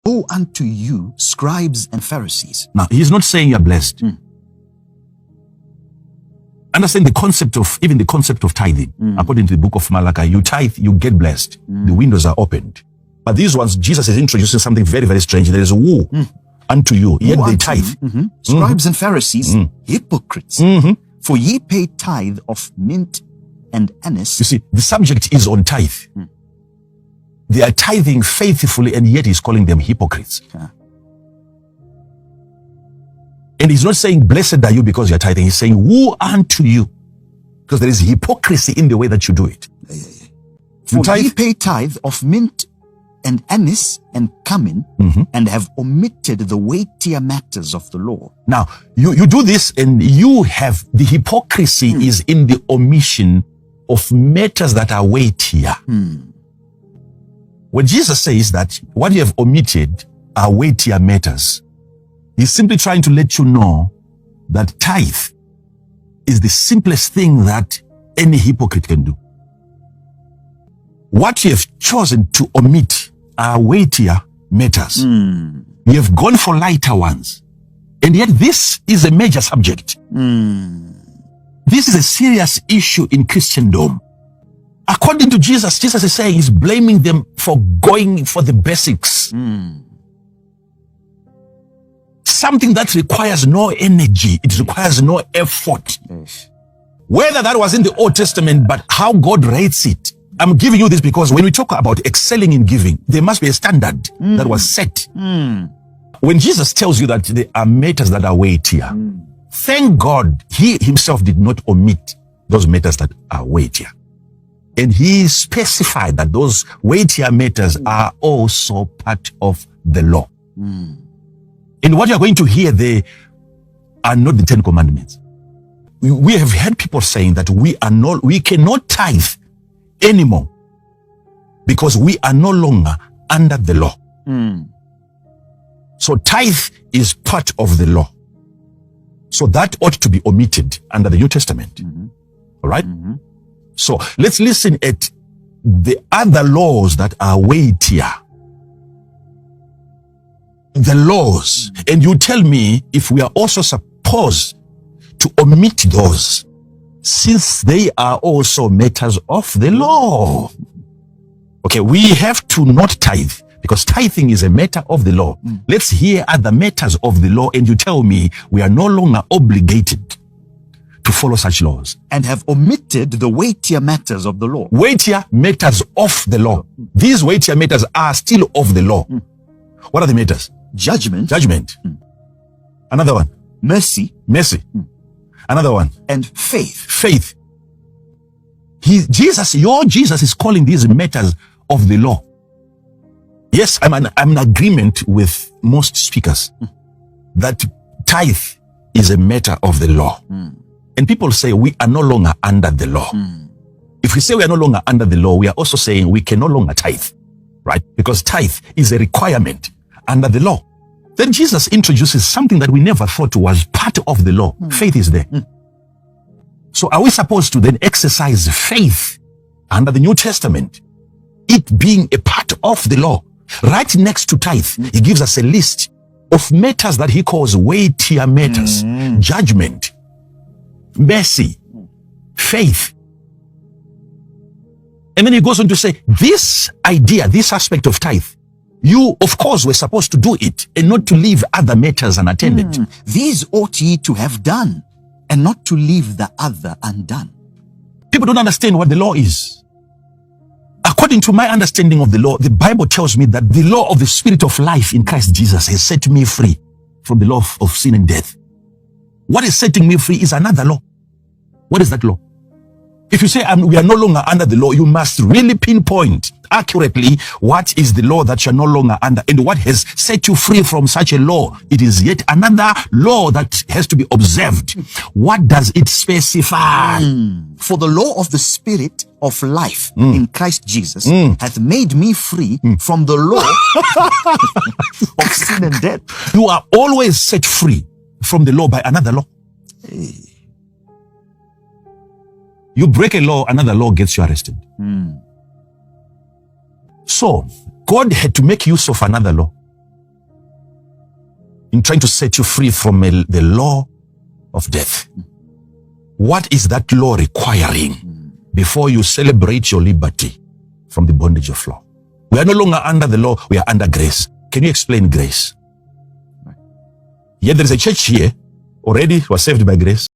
Woe unto you, scribes and Pharisees. Now, he's not saying you're blessed. Understand the concept of tithing. According to the book of Malachi, you tithe, you get blessed. The windows are opened. But these ones, Jesus is introducing something very, very strange. There is woe unto you, yet they tithe. Scribes and Pharisees, hypocrites. For ye pay tithe of mint and anise. You see, the subject is on tithe. They are tithing faithfully, and yet he's calling them hypocrites. And he's not saying, blessed are you because you're tithing. He's saying, woe unto you. Because there is hypocrisy in the way that you do it. For ye pay tithe of mint and anise and cumin, and have omitted the weightier matters of the law. Now, you do this, and you have, the hypocrisy is in the omission of matters that are weightier. When Jesus says that what you have omitted are weightier matters, he's simply trying to let you know that tithe is the simplest thing that any hypocrite can do. What you have chosen to omit are weightier matters. You have gone for lighter ones. And yet this is a major subject. This is a serious issue in Christendom. According to Jesus, Jesus is saying he's blaming them for going for the basics. Something that requires no energy. It requires no effort. Whether that was in the Old Testament, but how God rates it. I'm giving you this because when we talk about excelling in giving, there must be a standard that was set. When Jesus tells you that there are matters that are weightier, thank God he himself did not omit those matters that are weightier. And he specified that those weightier matters are also part of the law. And what you're going to hear there are not the 10 Commandments. We have heard people saying that we cannot tithe anymore because we are no longer under the law. So tithe is part of the law. So that ought to be omitted under the New Testament. All right? So let's listen at the other laws that are weightier. The laws. And you tell me if we are also supposed to omit those, since they are also matters of the law. Okay, we have to not tithe because tithing is a matter of the law. Let's hear other matters of the law, and you tell me we are no longer obligated to follow such laws. And have omitted the weightier matters of the law. Weightier matters of the law. These weightier matters are still of the law. What are the matters? Judgment. Judgment. Another one. Mercy. Mercy. Another one. And faith. Faith. Your Jesus is calling these matters of the law. Yes, I'm in agreement with most speakers that tithe is a matter of the law. And people say we are no longer under the law. If we say we are no longer under the law, we are also saying we can no longer tithe, right? Because tithe is a requirement under the law. Then Jesus introduces something that we never thought was part of the law. Faith is there. So are we supposed to then exercise faith under the New Testament? It being a part of the law. Right next to tithe, he gives us a list of matters that he calls weightier matters. Judgment, mercy, faith. And then he goes on to say, this idea, this aspect of tithe, you, of course, were supposed to do it and not to leave other matters unattended. These ought ye to have done, and not to leave the other undone. People don't understand what the law is. According to my understanding of the law, the Bible tells me that the law of the Spirit of life in Christ Jesus has set me free from the law of sin and death. What is setting me free is another law. What is that law? If you say we are no longer under the law, you must really pinpoint accurately what is the law that you're no longer under and what has set you free from such a law. It is yet another law that has to be observed. What does it specify? For the law of the Spirit of life in Christ Jesus hath made me free from the law of sin and death. You are always set free from the law by another law. You break a law, another law gets you arrested. So, God had to make use of another law. in trying to set you free from the law of death. What is that law requiring before you celebrate your liberty from the bondage of law? We are no longer under the law, we are under grace. Can you explain grace? Yet there is a church here already who was saved by grace.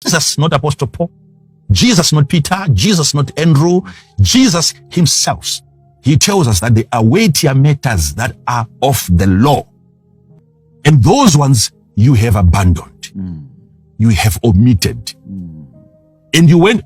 Jesus, not Apostle Paul. Jesus, not Peter. Jesus, not Andrew. Jesus himself. He tells us that there are weightier matters that are of the law. And those ones you have abandoned. You have omitted. And you went